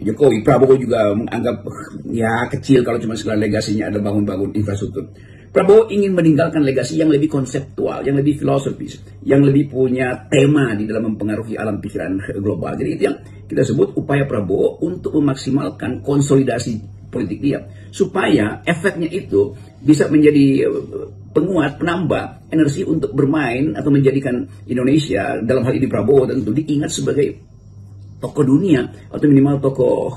Jokowi, Prabowo juga menganggap ya kecil kalau cuma sekedar legasinya adalah bangun-bangun infrastruktur. Prabowo ingin meninggalkan legasi yang lebih konseptual, yang lebih filosofis, yang lebih punya tema di dalam mempengaruhi alam pikiran global. Jadi itu yang kita sebut upaya Prabowo untuk memaksimalkan konsolidasi politik dia, supaya efeknya itu bisa menjadi penguat, penambah energi untuk bermain atau menjadikan Indonesia, dalam hal ini Prabowo tentu diingat sebagai tokoh dunia atau minimal tokoh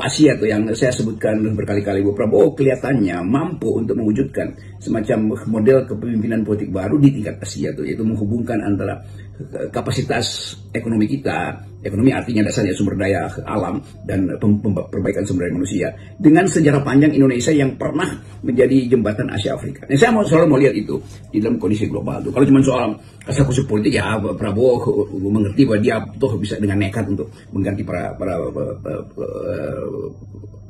Asia tuh yang saya sebutkan berkali-kali. Prabowo kelihatannya mampu untuk mewujudkan semacam model kepemimpinan politik baru di tingkat Asia tuh, yaitu menghubungkan antara kapasitas ekonomi kita, ekonomi artinya dasarnya sumber daya alam dan perbaikan sumber daya manusia, dengan sejarah panjang Indonesia yang pernah menjadi jembatan Asia Afrika. Nah, saya selalu mau lihat itu di dalam kondisi global tuh. Kalau cuma soal kasus politik ya Prabowo mengerti bahwa dia toh bisa dengan nekat untuk mengganti para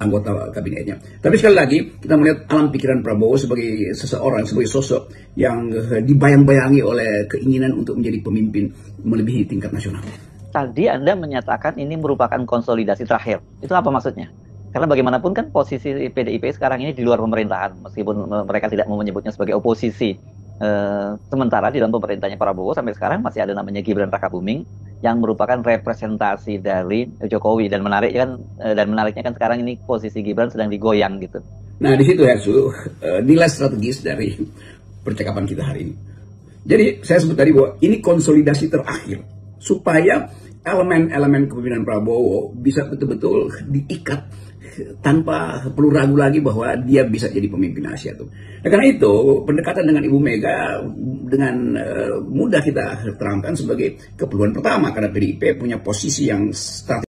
anggota kabinetnya. Tapi sekali lagi kita melihat alam pikiran Prabowo sebagai seseorang, sebagai sosok yang dibayang-bayangi oleh keinginan untuk menjadi pemimpin melebihi tingkat nasional. Tadi Anda menyatakan ini merupakan konsolidasi terakhir. Itu apa maksudnya? Karena bagaimanapun kan posisi PDIP sekarang ini di luar pemerintahan, meskipun mereka tidak mau menyebutnya sebagai oposisi. Sementara di dalam pemerintahnya Prabowo sampai sekarang masih ada namanya Gibran Rakabuming yang merupakan representasi dari Jokowi, dan menariknya kan sekarang ini posisi Gibran sedang digoyang gitu. Nah di situ Hersu, nilai strategis dari percakapan kita hari ini. Jadi saya sebut tadi bahwa ini konsolidasi terakhir supaya elemen-elemen kepemimpinan Prabowo bisa betul-betul diikat tanpa perlu ragu lagi bahwa dia bisa jadi pemimpin Asia tuh. Nah, karena itu pendekatan dengan Ibu Mega dengan mudah kita terangkan sebagai keperluan pertama, karena PDIP punya posisi yang strategis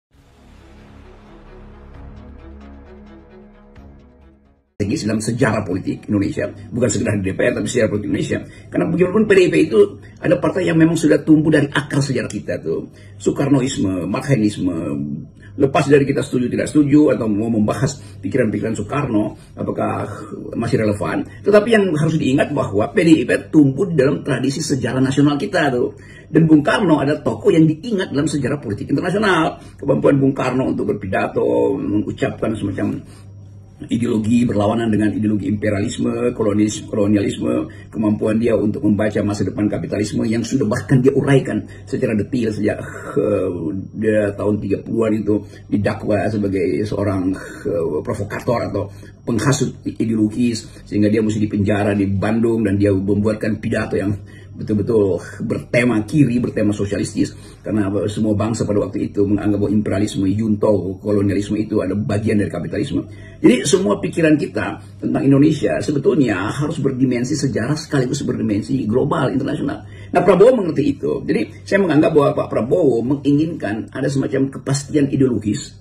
dalam sejarah politik Indonesia, bukan sekedar di DPR tapi sejarah politik Indonesia. Karena bagaimanapun PDIP itu ada partai yang memang sudah tumbuh dari akar sejarah kita tuh, Soekarnoisme, Marxisme. Lepas dari kita setuju tidak setuju atau mau membahas pikiran-pikiran Soekarno apakah masih relevan, tetapi yang harus diingat bahwa PDIP tumbuh di dalam tradisi sejarah nasional kita tuh. Dan Bung Karno ada tokoh yang diingat dalam sejarah politik internasional. Kemampuan Bung Karno untuk berpidato, mengucapkan semacam ideologi berlawanan dengan ideologi imperialisme, kolonialisme, kemampuan dia untuk membaca masa depan kapitalisme yang sudah bahkan dia uraikan secara detail sejak dia tahun 30-an itu didakwa sebagai seorang provokator atau penghasut ideologis, sehingga dia mesti dipenjara di Bandung, dan dia membuatkan pidato yang betul-betul bertema kiri, bertema sosialistis, karena semua bangsa pada waktu itu menganggap bahwa imperialisme, junto, kolonialisme itu ada bagian dari kapitalisme. Jadi semua pikiran kita tentang Indonesia sebetulnya harus berdimensi sejarah sekaligus berdimensi global, internasional. Nah, Prabowo mengerti itu. Jadi saya menganggap bahwa Pak Prabowo menginginkan ada semacam kepastian ideologis,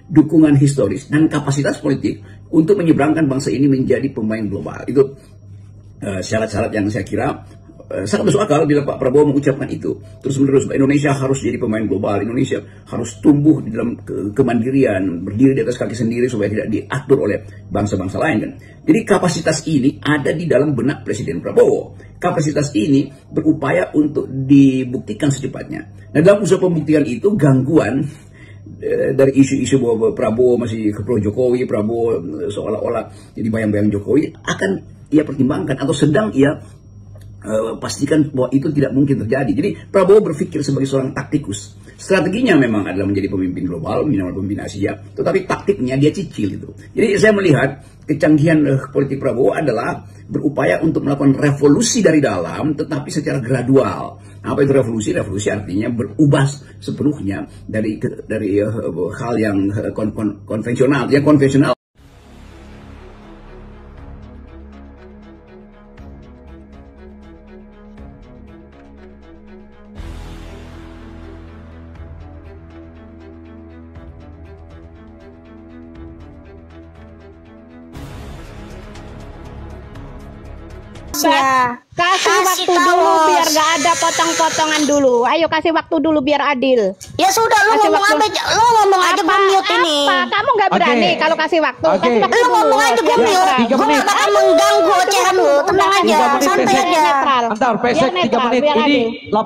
dukungan historis, dan kapasitas politik untuk menyeberangkan bangsa ini menjadi pemain global. Itu syarat-syarat yang saya kira sangat masuk akal bila Pak Prabowo mengucapkan itu. Terus menerus Indonesia harus jadi pemain global, Indonesia harus tumbuh di dalam kemandirian, berdiri di atas kaki sendiri supaya tidak diatur oleh bangsa-bangsa lain kan. Jadi kapasitas ini ada di dalam benak Presiden Prabowo. Kapasitas ini berupaya untuk dibuktikan secepatnya. Nah, dalam usaha pembuktian itu gangguan dari isu-isu bahwa Prabowo masih pro Jokowi, Prabowo seolah-olah jadi bayang-bayang Jokowi akan ia pertimbangkan atau sedang ia pastikan bahwa itu tidak mungkin terjadi. Jadi Prabowo berpikir sebagai seorang taktikus. Strateginya memang adalah menjadi pemimpin global, minimal pemimpin Asia, tetapi taktiknya dia cicil itu. Jadi saya melihat kecanggihan politik Prabowo adalah berupaya untuk melakukan revolusi dari dalam, tetapi secara gradual. Apa itu revolusi? Revolusi artinya berubah sepenuhnya dari hal yang konvensional. Yang konvensional Ya, kasih waktu dulu biar gak ada potong-potongan dulu. Ayo kasih waktu dulu biar adil. Ya sudah, lu ngomong aja gue mute ini. Kamu nggak berani kalau kasih waktu. Kasih waktu Lu ngomong aja gue mute. Gue gak bakal mengganggu ocehan lu. Tenang aja, santai aja. Antar pesek 3 menit ini 18.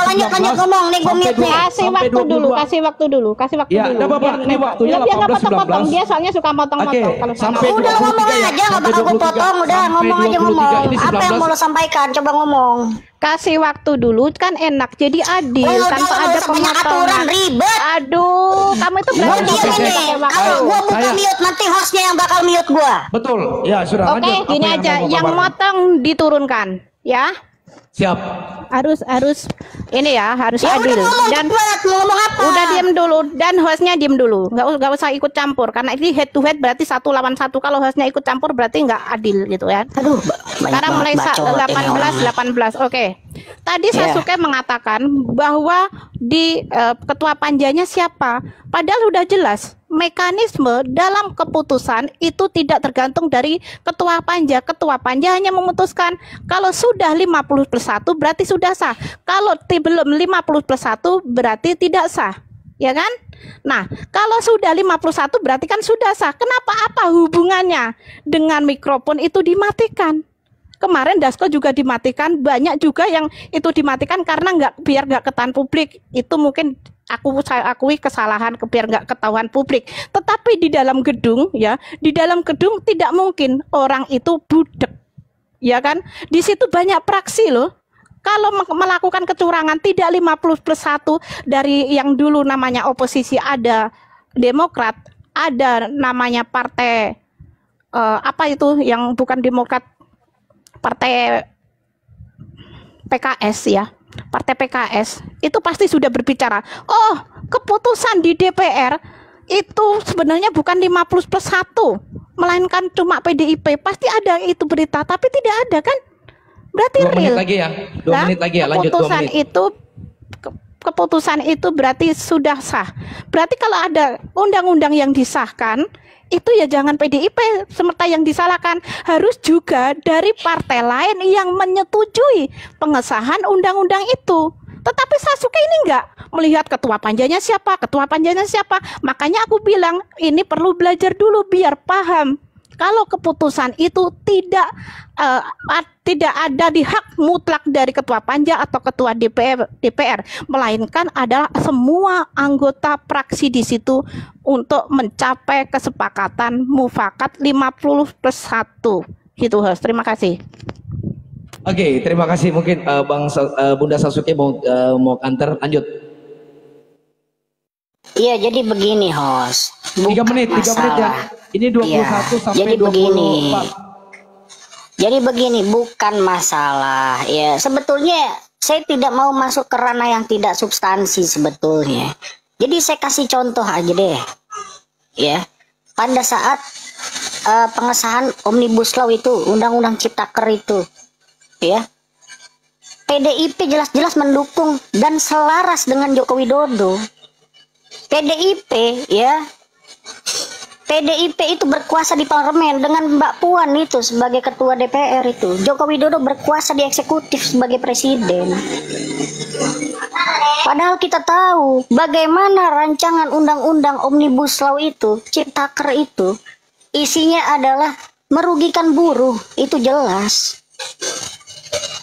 Lanjut ngomong nih, gue mute nih. Kasih waktu dulu. Kasih waktu dulu. Ya, udah Bapak, ini waktunya 18-19. Dia soalnya suka potong-potong. Kalau sampai udah ngomong aja, gak bakal gue potong. Udah ngomong aja ngomong. Apa yang mau lo sampaikan? Coba ngomong. kasih waktu dulu kan enak, jadi adil tanpa ada aturan ribet. Aduh, kamu itu berarti kalau gua buka mute nanti hostnya yang bakal mute gua. Betul, ya sudah. Oke, gini aja, yang motong diturunkan, ya. Siap. Harus ini ya, harus ya adil. Dan ngomong apa? Udah diem dulu, dan hostnya diem dulu, nggak usah ikut campur karena ini head to head berarti 1 lawan 1. Kalau hostnya ikut campur berarti nggak adil gitu ya. Aduh, sekarang mulai 18. Oke. Tadi Sasuke mengatakan bahwa di ketua panjanya siapa, padahal udah jelas mekanisme dalam keputusan itu tidak tergantung dari ketua panja. Ketua panja hanya memutuskan kalau sudah 50+1 berarti sudah sah. Kalau belum 50+1 berarti tidak sah. Ya kan? Nah, kalau sudah 51 berarti kan sudah sah. Kenapa, apa hubungannya dengan mikrofon itu dimatikan? Kemarin Dasko juga dimatikan, banyak juga yang itu dimatikan karena biar nggak ketahuan publik. Itu mungkin saya akui kesalahan biar nggak ketahuan publik. Tetapi di dalam gedung ya, di dalam gedung tidak mungkin orang itu budek, ya kan? Di situ banyak praksi loh. Kalau melakukan kecurangan tidak 50+1 dari yang dulu namanya oposisi, ada Demokrat, ada namanya partai apa itu yang bukan Demokrat, partai PKS ya. Partai PKS itu pasti sudah berbicara, oh keputusan di DPR itu sebenarnya bukan 50+1 melainkan cuma PDIP. Pasti ada itu berita, tapi tidak ada kan, berarti 2 menit lagi ya, 2 menit lagi ya, lanjut 2 menit. Keputusan itu berarti sudah sah. Berarti kalau ada undang-undang yang disahkan itu ya jangan PDIP semata yang disalahkan, harus juga dari partai lain yang menyetujui pengesahan undang-undang itu. Tetapi Sasuke ini enggak melihat ketua panjanya siapa, makanya aku bilang ini perlu belajar dulu biar paham kalau keputusan itu tidak ada di hak mutlak dari ketua panja atau ketua DPR, melainkan adalah semua anggota praksi di situ untuk mencapai kesepakatan mufakat 50+1 gitu, host. Terima kasih. Oke, terima kasih. Mungkin Bunda Sasuke mau antar, lanjut. Iya, jadi begini host. 3 menit ya. Ini 21 sampai jadi 24. Jadi begini, bukan masalah ya. Sebetulnya saya tidak mau masuk ke ranah yang tidak substansi sebetulnya. Jadi saya kasih contoh aja deh. Ya. Pada saat pengesahan Omnibus Law itu, Undang-Undang Ciptaker itu, ya. PDIP jelas-jelas mendukung dan selaras dengan Joko Widodo. PDIP ya, PDIP itu berkuasa di parlemen dengan Mbak Puan itu sebagai ketua DPR itu. Joko Widodo berkuasa di eksekutif sebagai presiden. Padahal kita tahu bagaimana rancangan undang-undang Omnibus Law itu, Ciptaker itu, isinya adalah merugikan buruh, itu jelas.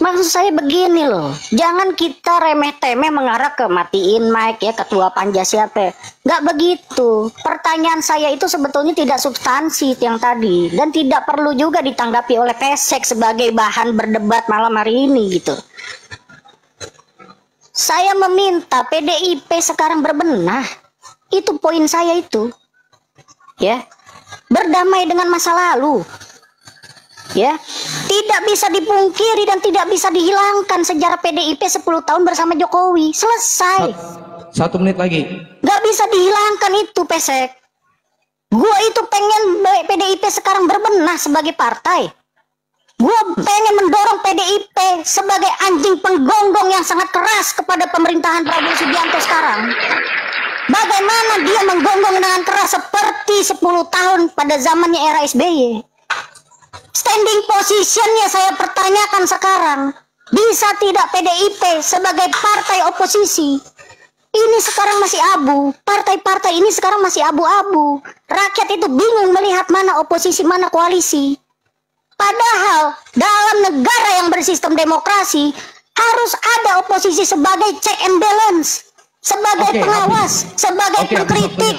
Maksud saya begini loh, jangan kita remeh-temeh mengarah ke matiin mic ya ketua panja siapa. Nggak begitu. Pertanyaan saya itu sebetulnya tidak substansi yang tadi, dan tidak perlu juga ditanggapi oleh Pesek sebagai bahan berdebat malam hari ini gitu. Saya meminta PDIP sekarang berbenah. Itu poin saya itu. Ya. Berdamai dengan masa lalu. Ya, tidak bisa dipungkiri dan tidak bisa dihilangkan sejarah PDIP 10 tahun bersama Jokowi. Selesai. 1 menit lagi. Gak bisa dihilangkan itu, Pesek. Gua itu pengen PDIP sekarang berbenah sebagai partai. Gua pengen mendorong PDIP sebagai anjing penggonggong yang sangat keras kepada pemerintahan Prabowo Subianto sekarang. Bagaimana dia menggonggong dengan keras seperti 10 tahun pada zamannya era SBY. Standing positionnya saya pertanyakan sekarang. Bisa tidak PDIP sebagai partai oposisi Ini sekarang masih abu. Partai-partai ini sekarang masih abu-abu. Rakyat itu bingung melihat mana oposisi, mana koalisi. Padahal dalam negara yang bersistem demokrasi harus ada oposisi sebagai check and balance, sebagai pengawas, sebagai pengkritik,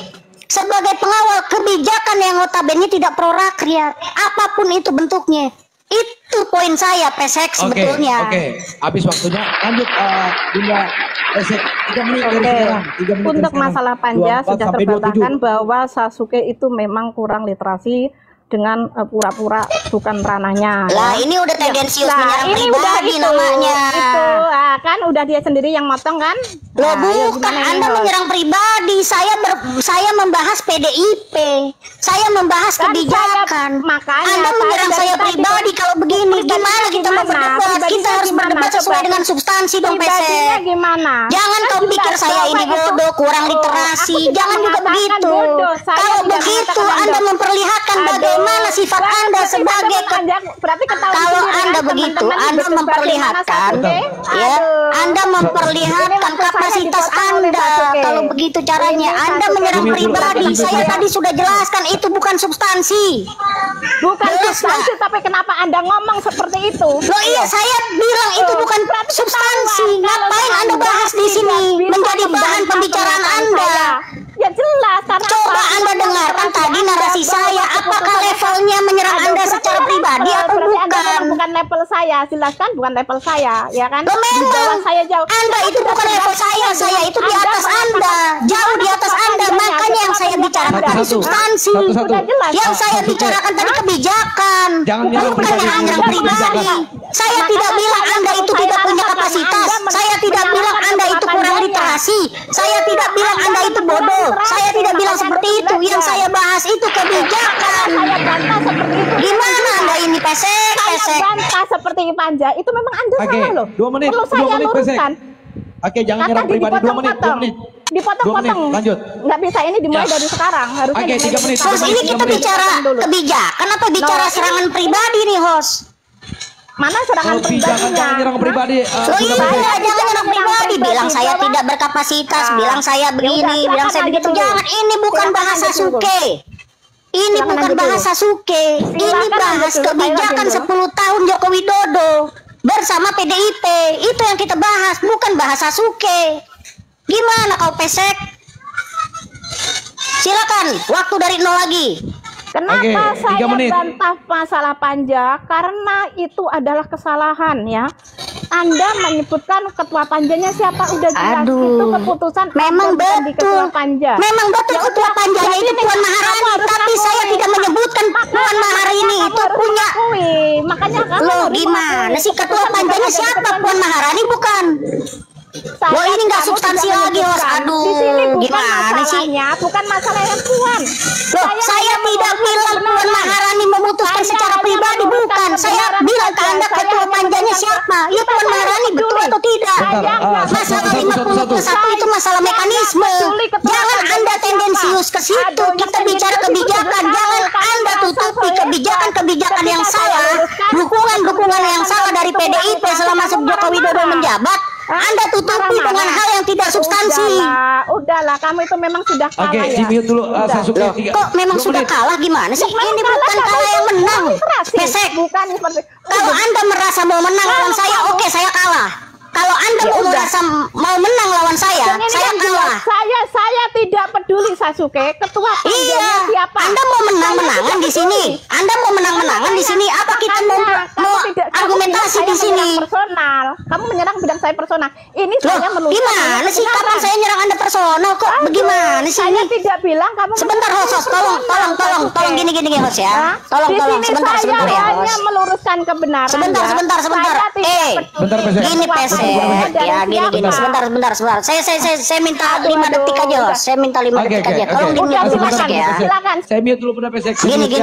sebagai pengawal kebijakan yang notabene tidak pro rakyat, apapun itu bentuknya. Itu poin saya, Pesek, sebetulnya. Habis waktunya. Lanjut, Bunda Pesek. 3 menit dari sekarang. 3 menit Untuk masalah Panja sudah terbantahkan bahwa Sasuke itu memang kurang literasi dengan pura-pura bukan ranahnya. Lah ini udah tendensius menyerang ini pribadi udah namanya. Itu kan udah dia sendiri yang motong kan? Loh bukan, Anda menyerang pribadi. Saya membahas PDIP. Saya membahas kan kebijakan. Makanya Anda menyerang saya pribadi kalau begini. Gimana kita mau berdebat? Kita harus berdebat sesuai dengan substansi dong, Pesek. Gimana? Jangan kau pikir saya ini bodoh, kurang literasi. Jangan juga begitu. Kalau begitu Anda memperlihatkan bagaimana sifat Anda sebagai kalau Anda begitu, Anda memperlihatkan ya, Anda memperlihatkan kapasitas Anda. Kalau begitu caranya, Anda menyerang pribadi. Saya tadi sudah jelaskan itu bukan substansi. Bukan substansi, tapi kenapa Anda ngomong seperti itu? Loh iya, saya bilang itu bukan substansi. Ngapain Anda bahas di sini menjadi bahan pembicaraan Anda? Ya jelas, karena coba Anda dengarkan tadi narasi saya. Apakah levelnya menyerang Anda secara pribadi atau bukan? Bukan level saya, jelaskan bukan level saya, ya kan? Loh, memang saya jauh. Anda itu bukan level saya itu di atas Anda, jauh di atas Anda. Makanya yang saya bicarakan tadi substansi. Yang saya bicarakan tadi kebijakan, bukan menyerang pribadi. Saya tidak bilang Anda itu tidak punya kapasitas. Saya tidak bilang Anda itu kurang literasi. Saya tidak bilang Anda itu bodoh. Saya tidak bilang seperti itu. Yang saya bahas itu kebijakan. Saya bantah seperti itu. Gimana Anda ini, Pesek? Saya bantah seperti Panja. Itu memang Anda salah loh. 2 menit. Perlu saya luruskan. Jangan nyerang pribadi. 2 menit. 2 menit. Dipotong-potong. Lanjut. Nggak bisa, ini dimulai dari sekarang. Harusnya 3 menit. Terus ini kita bicara kebijakan apa bicara serangan pribadi nih, host? Mana serangan pribadinya? Jangan nyerang pribadi. Jangan nyerang pribadi. Bilang saya tidak berkapasitas, bilang saya begini, bilang saya begitu. Jangan, ini bukan bahasa Sasuke. Ini bukan bahasa Sasuke. Ini bahas kebijakan 10 tahun Joko Widodo bersama PDIP. Itu yang kita bahas, bukan bahasa Sasuke. Gimana kau, Pesek? Silakan, waktu dari 0 lagi. Kenapa saya bantah masalah Panja? Karena itu adalah kesalahan ya. Anda menyebutkan ketua Panjanya siapa, udah jelas itu keputusan memang betul di ketua Panja. Memang betul ketua Panjanya itu Puan Maharani, tapi saya tidak menyebutkan Puan Maharani itu punya. Makanya loh gimana sih ketua Panjanya siapa? Puan Maharani bukan? Wah ini nggak substansi lagi, host. Aduh, di sini gimana sih? Bukan masalah yang Puan. Loh, saya tidak bilang Puan Maharani memutuskan secara pribadi, bukan. Saya bilang ke Anda ketua Panjanya siapa? Ya Puan Maharani, betul atau tidak? Masalah 50+1 itu masalah mekanisme. Jangan Anda tendensius ke situ. Kita bicara kebijakan. Jangan Anda tutupi kebijakan-kebijakan yang salah, dukungan-dukungan yang salah dari PDIP selama Joko Widodo menjabat. Anda tutupi dengan hal yang tidak substansi. Udahlah, kamu itu memang sudah kalah. Oke, di-mute dulu. Kok memang sudah kalah gimana sih? Ini bukan kalah yang menang. Pesek. Kalau Anda merasa mau menang lawan saya, oke, saya kalah. Kalau Anda mau menang lawan saya kalah. Saya tidak peduli Sasuke, ketua Panjanya siapa. Anda mau menang-menangan di sini. Anda mau menang-menangan di sini. Apa kita mau argumentasi di sini? Personal. Kamu menyerang bidang saya personal. Ini saya menulis. Gimana sih? Kapan saya nyerang Anda personal? Kok bagaimana sih ini? Saya tidak bilang kamu. Sebentar, host. Tolong gini host ya. Tolong sebentar ya, host. Hanya meluruskan kebenaran. Sebentar. Bentar, gini Pesek. Ya gini. Sebentar. Saya minta 5 detik aja, host. Saya minta 5 detik aja. Tolong di-mute Pesek ya. Silakan. Saya mute dulu pada Pesek.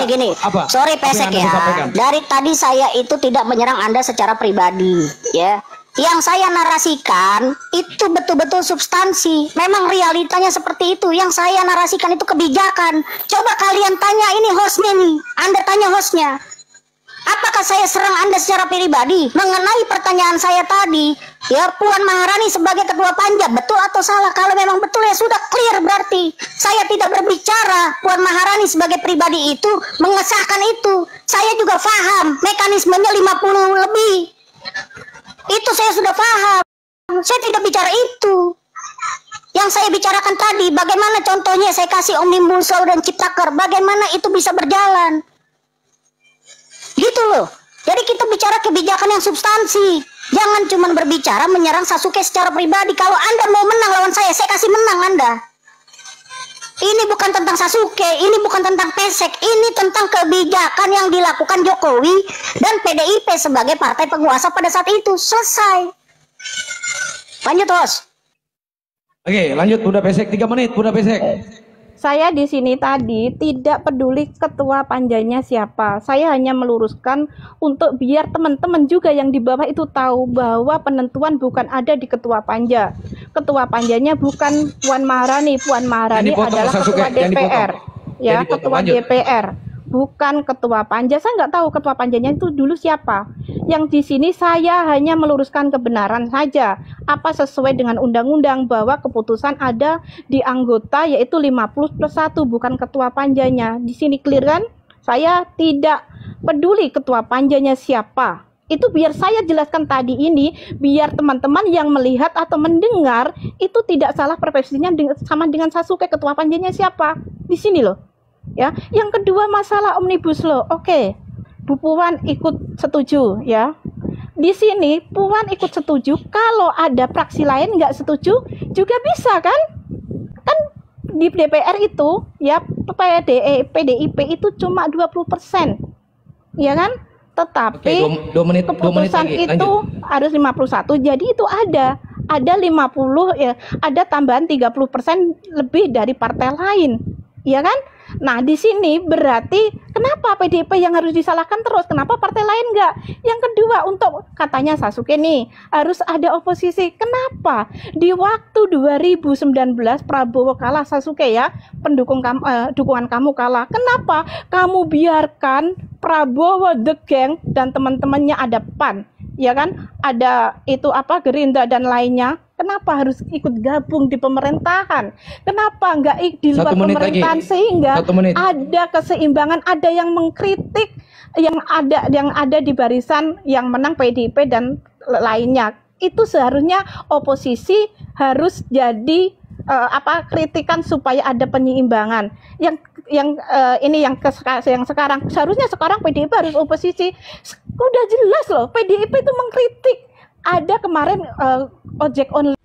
Gini. Sorry Pesek ya. Dari tadi saya itu tidak menyerang Anda secara pribadi, ya. Yang saya narasikan itu betul-betul substansi. Memang realitanya seperti itu. Yang saya narasikan itu kebijakan. Coba kalian tanya ini hostnya nih. Anda tanya hostnya. Apakah saya serang Anda secara pribadi mengenai pertanyaan saya tadi? Ya, Puan Maharani sebagai ketua panja, betul atau salah? Kalau memang betul ya sudah clear, berarti saya tidak berbicara Puan Maharani sebagai pribadi itu mengesahkan itu. Saya juga paham mekanismenya 50 lebih. Itu saya sudah paham. Saya tidak bicara itu. Yang saya bicarakan tadi, bagaimana contohnya saya kasih Omnibus Law dan Ciptaker, bagaimana itu bisa berjalan. Gitu loh. Jadi kita bicara kebijakan yang substansi. Jangan cuma berbicara menyerang Sasuke secara pribadi. Kalau Anda mau menang lawan saya kasih menang Anda. Ini bukan tentang Sasuke, ini bukan tentang Pesek, ini tentang kebijakan yang dilakukan Jokowi dan PDIP sebagai partai penguasa pada saat itu. Selesai. Lanjut, Bos. Oke, lanjut Bunda Pesek, 3 menit Bunda Pesek. Saya di sini tadi tidak peduli ketua panjanya siapa. Saya hanya meluruskan untuk biar teman-teman juga yang di bawah itu tahu bahwa penentuan bukan ada di ketua panja. Ketua panjanya bukan Puan Maharani. Puan Maharani adalah ketua DPR. Ya, ketua DPR. Bukan ketua panja. Saya nggak tahu ketua panjanya itu dulu siapa. Yang di sini saya hanya meluruskan kebenaran saja. Apa sesuai dengan undang-undang bahwa keputusan ada di anggota yaitu 50+1, bukan ketua panjanya. Di sini clear kan? Saya tidak peduli ketua panjanya siapa. Itu biar saya jelaskan tadi ini, biar teman-teman yang melihat atau mendengar itu tidak salah persepsinya sama dengan Sasuke, ketua panjanya siapa. Di sini loh. Ya, yang kedua masalah Omnibus Law. Oke, Bu Puan ikut setuju ya. Di sini Puan ikut setuju, kalau ada fraksi lain nggak setuju juga bisa kan? Kan di DPR itu ya PDIP itu cuma 20%. Ya kan? Tetapi Oke, 2 menit, keputusan lagi. itu Lanjut. harus 51. Jadi itu ada 50 ya, ada tambahan 30% lebih dari partai lain. Ya kan? Nah, di sini berarti kenapa PDIP yang harus disalahkan terus? Kenapa partai lain enggak? Yang kedua, untuk katanya Sasuke nih, harus ada oposisi. Kenapa? Di waktu 2019 Prabowo kalah, Sasuke ya, dukungan kamu kalah. Kenapa? Kamu biarkan Prabowo, The Gang, dan teman-temannya ada PAN. Ya kan? Ada itu apa, Gerindra dan lainnya. Kenapa harus ikut gabung di pemerintahan? Kenapa enggak di luar pemerintahan sehingga ada keseimbangan, ada yang mengkritik, yang ada di barisan yang menang PDIP dan lainnya. Itu seharusnya oposisi harus jadi kritikan supaya ada penyeimbangan. Yang sekarang seharusnya sekarang PDIP harus oposisi. Udah jelas loh, PDIP itu mengkritik. Ada kemarin ojek online